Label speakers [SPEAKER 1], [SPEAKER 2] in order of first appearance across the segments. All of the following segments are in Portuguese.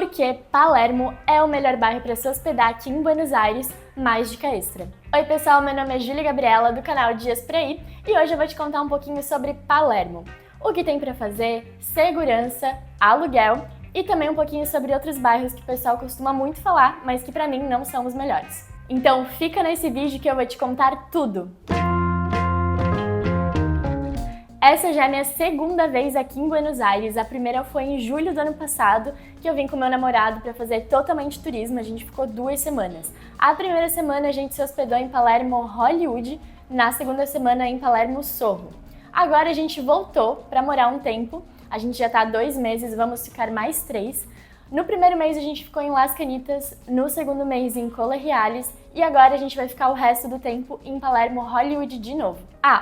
[SPEAKER 1] Porque Palermo é o melhor bairro para se hospedar aqui em Buenos Aires, mais dica extra. Oi pessoal, meu nome é Júlia Gabriela do canal Dias por Aí e hoje eu vou te contar um pouquinho sobre Palermo, o que tem para fazer, segurança, aluguel e também um pouquinho sobre outros bairros que o pessoal costuma muito falar, mas que para mim não são os melhores. Então fica nesse vídeo que eu vou te contar tudo! Essa já é a minha segunda vez aqui em Buenos Aires. A primeira foi em julho do ano passado, que eu vim com meu namorado para fazer totalmente turismo. A gente ficou 2 semanas. A primeira semana a gente se hospedou em Palermo Hollywood, na segunda semana em Palermo Sorro. Agora a gente voltou para morar um tempo. A gente já está há 2 meses, vamos ficar mais 3. No primeiro mês a gente ficou em Las Canitas, no segundo mês em Colle Reales e agora a gente vai ficar o resto do tempo em Palermo Hollywood de novo.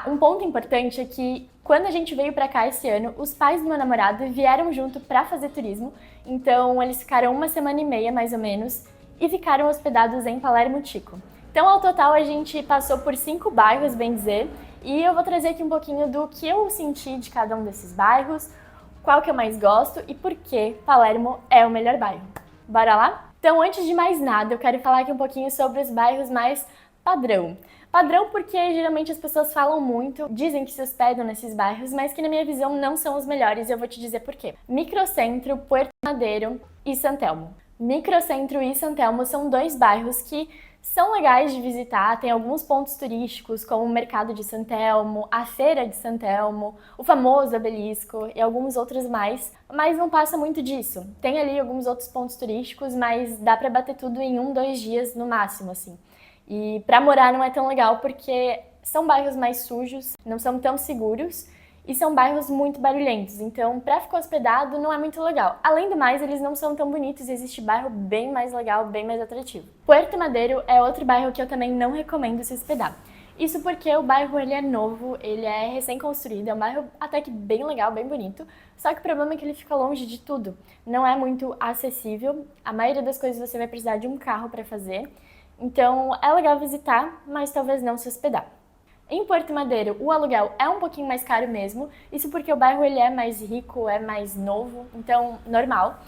[SPEAKER 1] Um ponto importante é que quando a gente veio pra cá esse ano, os pais do meu namorado vieram junto pra fazer turismo, então eles ficaram 1 semana e meia mais ou menos e ficaram hospedados em Palermo Chico. Então ao total a gente passou por 5 bairros, bem dizer, e eu vou trazer aqui um pouquinho do que eu senti de cada um desses bairros, qual que eu mais gosto e por que Palermo é o melhor bairro. Bora lá? Então, antes de mais nada, eu quero falar aqui um pouquinho sobre os bairros mais padrão. Padrão porque geralmente as pessoas falam muito, dizem que se hospedam nesses bairros, mas que na minha visão não são os melhores e eu vou te dizer por quê. Microcentro, Puerto Madero e San Telmo. Microcentro e San Telmo são 2 bairros que são legais de visitar, tem alguns pontos turísticos, como o Mercado de San Telmo, a Feira de San Telmo, o famoso Obelisco e alguns outros mais, mas não passa muito disso. Tem ali alguns outros pontos turísticos, mas dá pra bater tudo em 1, 2 dias no máximo, assim. E pra morar não é tão legal porque são bairros mais sujos, não são tão seguros, e são bairros muito barulhentos, então pra ficar hospedado não é muito legal. Além do mais, eles não são tão bonitos e existe bairro bem mais legal, bem mais atrativo. Puerto Madero é outro bairro que eu também não recomendo se hospedar. Isso porque o bairro ele é novo, ele é recém-construído, é um bairro até que bem legal, bem bonito, só que o problema é que ele fica longe de tudo. Não é muito acessível, a maioria das coisas você vai precisar de um carro para fazer, então é legal visitar, mas talvez não se hospedar. Em Puerto Madero, o aluguel é um pouquinho mais caro mesmo, isso porque o bairro ele é mais rico, é mais novo, então normal.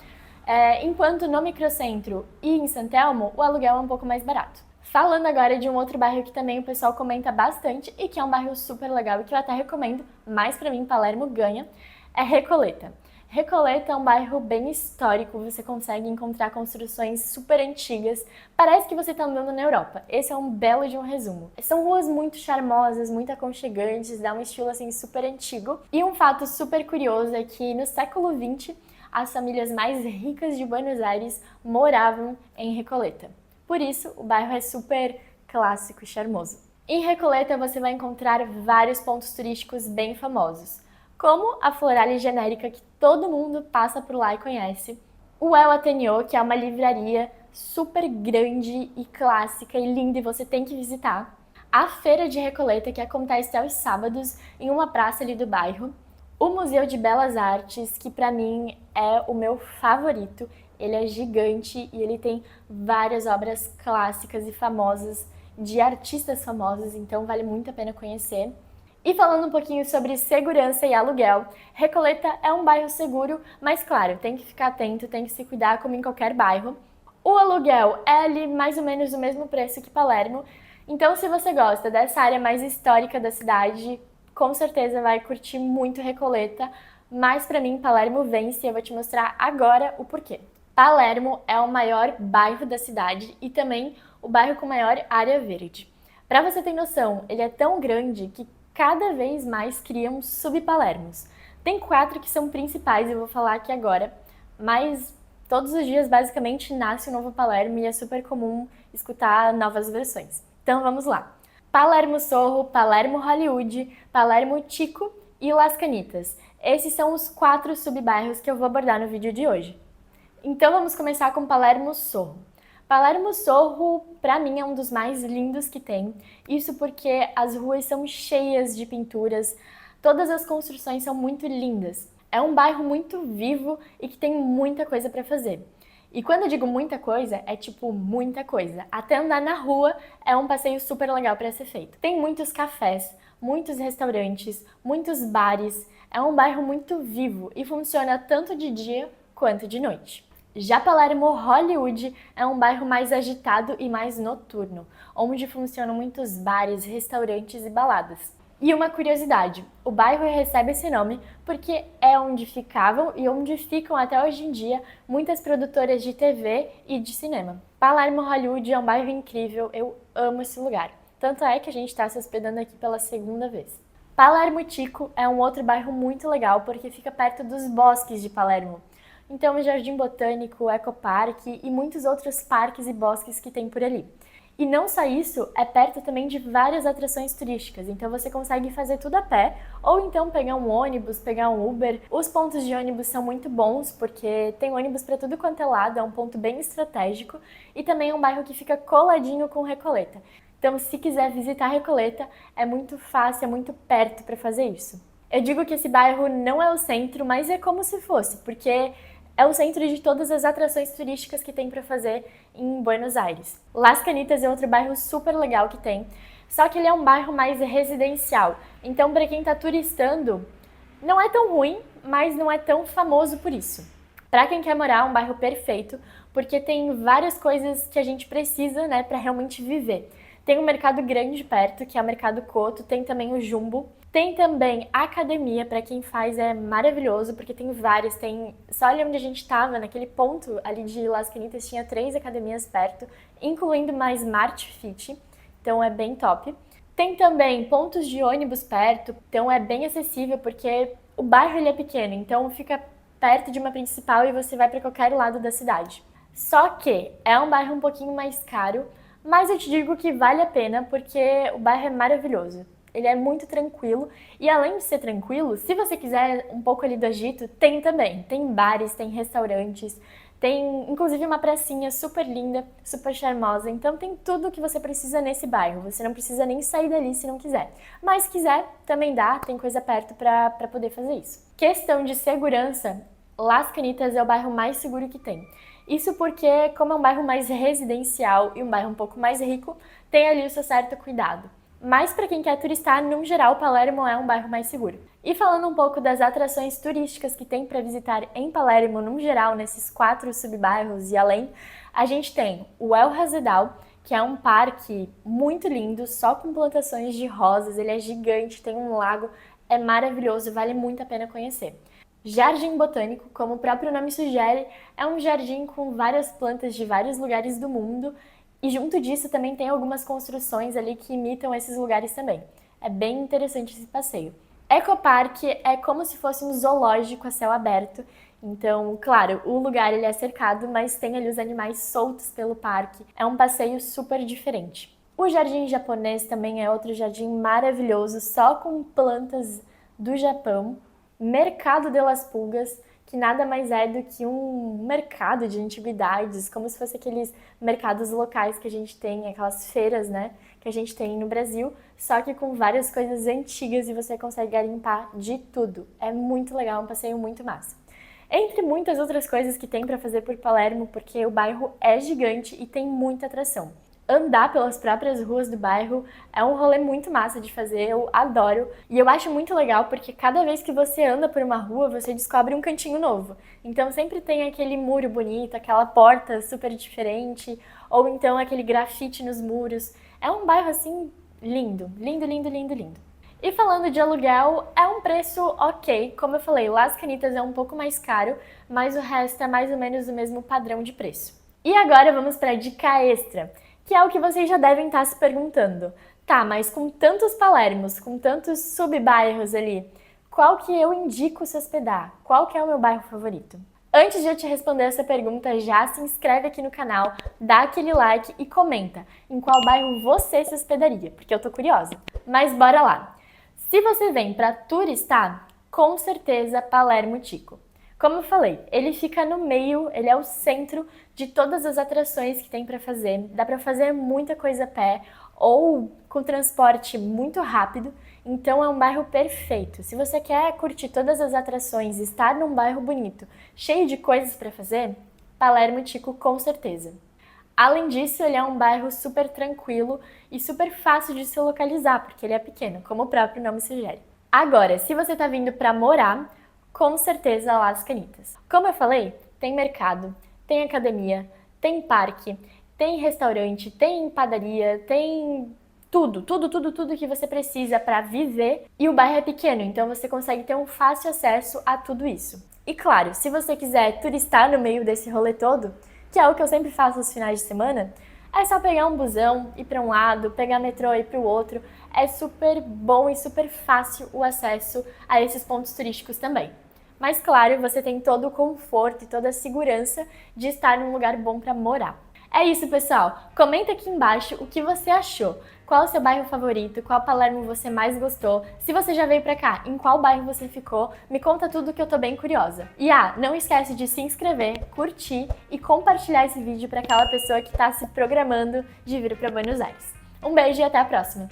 [SPEAKER 1] Enquanto no Microcentro e em San Telmo, o aluguel é um pouco mais barato. Falando agora de um outro bairro que também o pessoal comenta bastante e que é um bairro super legal e que eu até recomendo, mas pra mim Palermo ganha, é Recoleta. Recoleta é um bairro bem histórico, você consegue encontrar construções super antigas, parece que você está andando na Europa. Esse é um belo de um resumo. São ruas muito charmosas, muito aconchegantes, dá um estilo assim super antigo. E um fato super curioso é que no século XX, as famílias mais ricas de Buenos Aires moravam em Recoleta. Por isso, o bairro é super clássico e charmoso. Em Recoleta você vai encontrar vários pontos turísticos bem famosos, como a Floralia Genérica, que todo mundo passa por lá e conhece, o El Ateneo, que é uma livraria super grande e clássica e linda e você tem que visitar, a Feira de Recoleta, que acontece aos sábados em uma praça ali do bairro, o Museu de Belas Artes, que pra mim é o meu favorito, ele é gigante e ele tem várias obras clássicas e famosas de artistas famosos, então vale muito a pena conhecer. E falando um pouquinho sobre segurança e aluguel, Recoleta é um bairro seguro, mas claro, tem que ficar atento, tem que se cuidar como em qualquer bairro. O aluguel é ali mais ou menos o mesmo preço que Palermo, então se você gosta dessa área mais histórica da cidade, com certeza vai curtir muito Recoleta, mas pra mim Palermo vence e eu vou te mostrar agora o porquê. Palermo é o maior bairro da cidade e também o bairro com maior área verde. Pra você ter noção, ele é tão grande que cada vez mais criam subpalermos. Tem 4 que são principais, eu vou falar aqui agora, mas todos os dias basicamente nasce um novo Palermo e é super comum escutar novas versões. Então vamos lá. Palermo Sorro, Palermo Hollywood, Palermo Chico e Las Canitas. Esses são os 4 subbairros que eu vou abordar no vídeo de hoje. Então vamos começar com Palermo Sorro. Palermo Sorro, pra mim, é um dos mais lindos que tem. Isso porque as ruas são cheias de pinturas, todas as construções são muito lindas. É um bairro muito vivo e que tem muita coisa pra fazer. E quando eu digo muita coisa, é tipo muita coisa. Até andar na rua é um passeio super legal pra ser feito. Tem muitos cafés, muitos restaurantes, muitos bares. É um bairro muito vivo e funciona tanto de dia quanto de noite. Já Palermo Hollywood é um bairro mais agitado e mais noturno, onde funcionam muitos bares, restaurantes e baladas. E uma curiosidade, o bairro recebe esse nome porque é onde ficavam e onde ficam até hoje em dia muitas produtoras de TV e de cinema. Palermo Hollywood é um bairro incrível, eu amo esse lugar. Tanto é que a gente está se hospedando aqui pela segunda vez. Palermo Tico é um outro bairro muito legal porque fica perto dos bosques de Palermo. Então, o Jardim Botânico, o Ecoparque e muitos outros parques e bosques que tem por ali. E não só isso, é perto também de várias atrações turísticas, então você consegue fazer tudo a pé, ou então pegar um ônibus, pegar um Uber. Os pontos de ônibus são muito bons, porque tem ônibus para tudo quanto é lado, é um ponto bem estratégico, e também é um bairro que fica coladinho com Recoleta. Então, se quiser visitar Recoleta, é muito fácil, é muito perto para fazer isso. Eu digo que esse bairro não é o centro, mas é como se fosse, porque é o centro de todas as atrações turísticas que tem para fazer em Buenos Aires. Las Canitas é outro bairro super legal que tem, só que ele é um bairro mais residencial. Então, para quem está turistando, não é tão ruim, mas não é tão famoso por isso. Para quem quer morar, é um bairro perfeito, porque tem várias coisas que a gente precisa, né, para realmente viver. Tem um mercado grande perto, que é o Mercado Couto, tem também o Jumbo. Tem também a academia, para quem faz é maravilhoso, porque tem várias, só ali onde a gente estava, naquele ponto ali de Las Canitas, tinha 3 academias perto, incluindo uma Smart Fit, então é bem top. Tem também pontos de ônibus perto, então é bem acessível, porque o bairro ele é pequeno, então fica perto de uma principal e você vai para qualquer lado da cidade. Só que é um bairro um pouquinho mais caro, mas eu te digo que vale a pena, porque o bairro é maravilhoso. Ele é muito tranquilo e além de ser tranquilo, se você quiser um pouco ali do agito, tem também. Tem bares, tem restaurantes, tem inclusive uma pracinha super linda, super charmosa. Então tem tudo o que você precisa nesse bairro. Você não precisa nem sair dali se não quiser. Mas se quiser, também dá, tem coisa perto para poder fazer isso. Questão de segurança, Las Canitas é o bairro mais seguro que tem. Isso porque, como é um bairro mais residencial e um bairro um pouco mais rico, tem ali o seu certo cuidado. Mas para quem quer turistar, no geral, Palermo é um bairro mais seguro. E falando um pouco das atrações turísticas que tem para visitar em Palermo, no geral, nesses 4 subbairros e além, a gente tem o El Rosedal, que é um parque muito lindo, só com plantações de rosas, ele é gigante, tem um lago, é maravilhoso, vale muito a pena conhecer. Jardim Botânico, como o próprio nome sugere, é um jardim com várias plantas de vários lugares do mundo e junto disso também tem algumas construções ali que imitam esses lugares também. É bem interessante esse passeio. Ecoparque é como se fosse um zoológico a céu aberto. Então, claro, o lugar ele é cercado, mas tem ali os animais soltos pelo parque. É um passeio super diferente. O Jardim Japonês também é outro jardim maravilhoso, só com plantas do Japão. Mercado de las Pulgas, que nada mais é do que um mercado de antiguidades, como se fosse aqueles mercados locais que a gente tem, aquelas feiras, né, que a gente tem no Brasil, só que com várias coisas antigas e você consegue garimpar de tudo. É muito legal, um passeio muito massa. Entre muitas outras coisas que tem para fazer por Palermo, porque o bairro é gigante e tem muita atração. Andar pelas próprias ruas do bairro é um rolê muito massa de fazer, eu adoro. E eu acho muito legal porque cada vez que você anda por uma rua, você descobre um cantinho novo. Então sempre tem aquele muro bonito, aquela porta super diferente, ou então aquele grafite nos muros. É um bairro assim lindo, lindo, lindo, lindo, lindo. E falando de aluguel, é um preço ok. Como eu falei, Las Canitas é um pouco mais caro, mas o resto é mais ou menos o mesmo padrão de preço. E agora vamos para a dica extra, que é o que vocês já devem estar se perguntando. Tá, mas com tantos Palermos, com tantos subbairros ali, qual que eu indico se hospedar? Qual que é o meu bairro favorito? Antes de eu te responder essa pergunta, já se inscreve aqui no canal, dá aquele like e comenta em qual bairro você se hospedaria, porque eu tô curiosa. Mas bora lá! Se você vem para turistar, com certeza Palermo Tico. Como eu falei, ele fica no meio, ele é o centro de todas as atrações que tem para fazer. Dá para fazer muita coisa a pé ou com transporte muito rápido, então é um bairro perfeito. Se você quer curtir todas as atrações e estar num bairro bonito, cheio de coisas para fazer, Palermo Tico com certeza. Além disso, ele é um bairro super tranquilo e super fácil de se localizar, porque ele é pequeno, como o próprio nome sugere. Agora, se você está vindo para morar, com certeza Las Canitas. Como eu falei, tem mercado, tem academia, tem parque, tem restaurante, tem padaria, tem tudo que você precisa para viver, e o bairro é pequeno, então você consegue ter um fácil acesso a tudo isso. E claro, se você quiser turistar no meio desse rolê todo, que é o que eu sempre faço nos finais de semana, é só pegar um busão, ir para um lado, pegar metrô e ir para o outro. É super bom e super fácil o acesso a esses pontos turísticos também. Mas claro, você tem todo o conforto e toda a segurança de estar num lugar bom para morar. É isso, pessoal! Comenta aqui embaixo o que você achou. Qual o seu bairro favorito? Qual Palermo você mais gostou? Se você já veio pra cá, em qual bairro você ficou? Me conta tudo que eu tô bem curiosa. E não esquece de se inscrever, curtir e compartilhar esse vídeo para aquela pessoa que tá se programando de vir para Buenos Aires. Um beijo e até a próxima!